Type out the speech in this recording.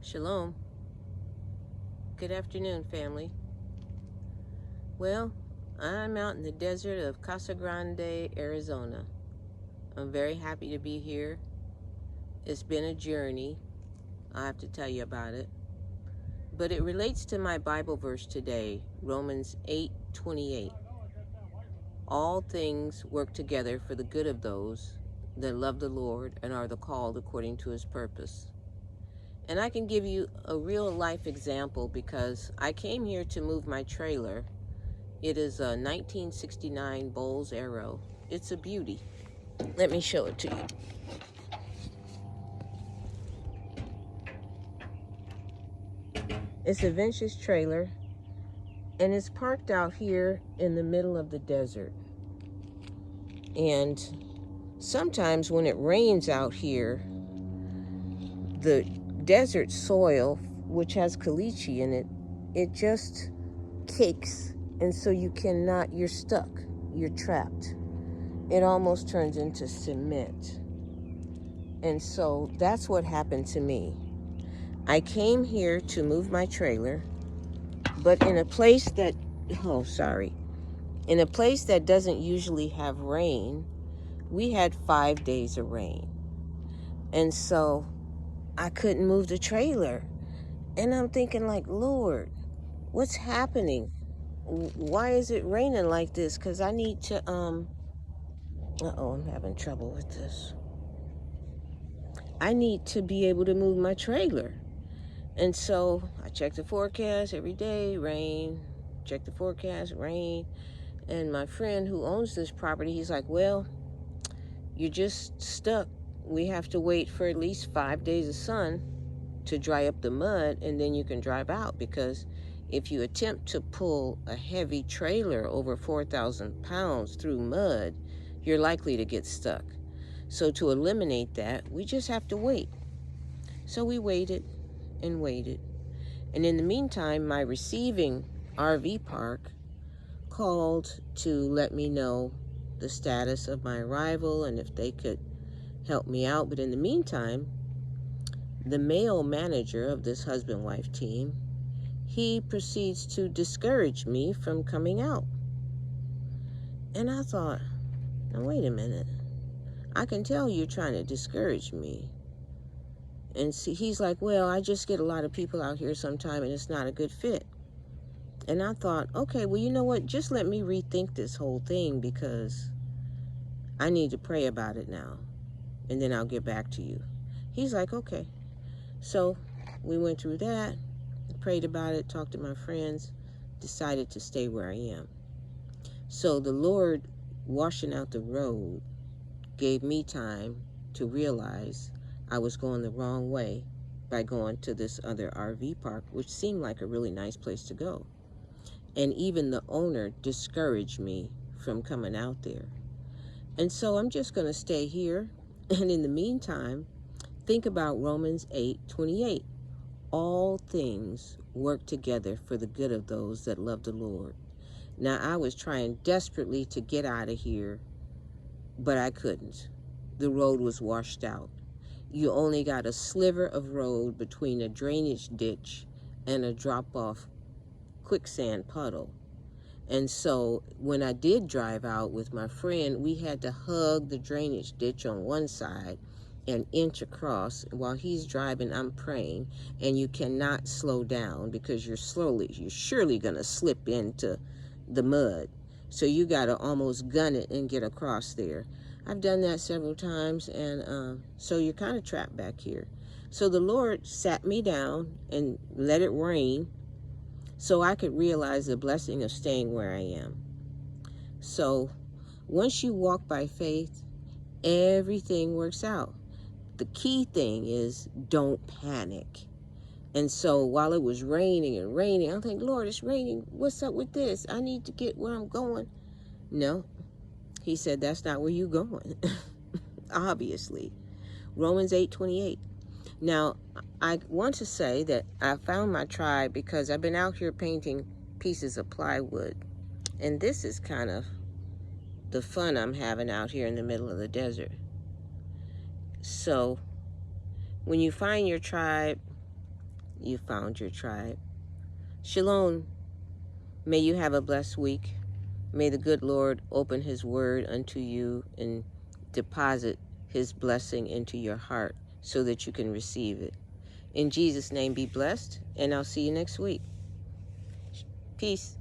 Shalom. Good afternoon, family. Well, I'm out in the desert of Casa Grande, Arizona. I'm very happy to be here. It's been a journey. I have to tell you about it. But it relates to my Bible verse today, Romans 8:28. All things work together for the good of those that love the Lord and are the called according to his purpose. And I can give you a real life example because I came here to move my trailer. It is a 1969 Bowles Arrow. It's a beauty. Let me show it to you. It's a vintage trailer, and it's parked out here in the middle of the desert. And sometimes when it rains out here, the desert soil, which has caliche in it, it just cakes. And so you're stuck. You're trapped. It almost turns into cement. And so that's what happened to me. I came here to move my trailer, but in a place that, in a place that doesn't usually have rain, we had 5 days of rain. And so I couldn't move the trailer. And I'm thinking like, Lord, what's happening? Why is it raining like this? Because I need to, I'm having trouble with this. I need to be able to move my trailer. And so I check the forecast every day, rain, check the forecast, rain. And my friend who owns this property, he's like, well, you're just stuck. We have to wait for at least 5 days of sun to dry up the mud, and then you can drive out, because if you attempt to pull a heavy trailer over 4,000 pounds through mud, you're likely to get stuck. So to eliminate that, we just have to wait. So we waited and waited. And in the meantime, my receiving RV park called to let me know the status of my arrival and if they could help me out. But in the meantime, the male manager of this husband-wife team, he proceeds to discourage me from coming out. And I thought, now wait a minute. I can tell you're trying to discourage me. And see, he's like, well, I just get a lot of people out here sometime and it's not a good fit. And I thought, okay, well, you know what? Just let me rethink this whole thing, because I need to pray about it now. And then I'll get back to you. He's like, okay. So we went through that, prayed about it, talked to my friends, decided to stay where I am. So the Lord, washing out the road, gave me time to realize I was going the wrong way by going to this other RV park, which seemed like a really nice place to go. And even the owner discouraged me from coming out there. And so I'm just going to stay here. And in the meantime, think about Romans 8:28. All things work together for the good of those that love the Lord. Now, I was trying desperately to get out of here, but I couldn't. The road was washed out. You only got a sliver of road between a drainage ditch and a drop-off quicksand puddle. And so when I did drive out with my friend, we had to hug the drainage ditch on one side and inch across. While he's driving, I'm praying, and you cannot slow down because you're surely going to slip into the mud. So you got to almost gun it and get across there. I've done that several times, and so you're kind of trapped back here. So the Lord sat me down and let it rain so I could realize the blessing of staying where I am. So once you walk by faith, everything works out. The key thing is don't panic. And so while it was raining and raining, I'm thinking, Lord, it's raining. What's up with this? I need to get where I'm going. No, he said, that's not where you're going. Obviously. Romans 8:28. Now, I want to say that I found my tribe because I've been out here painting pieces of plywood. And this is kind of the fun I'm having out here in the middle of the desert. So when you find your tribe, you found your tribe. Shalom. May you have a blessed week. May the good Lord open his word unto you and deposit his blessing into your heart so that you can receive it. In Jesus' name, be blessed, and I'll see you next week. Peace.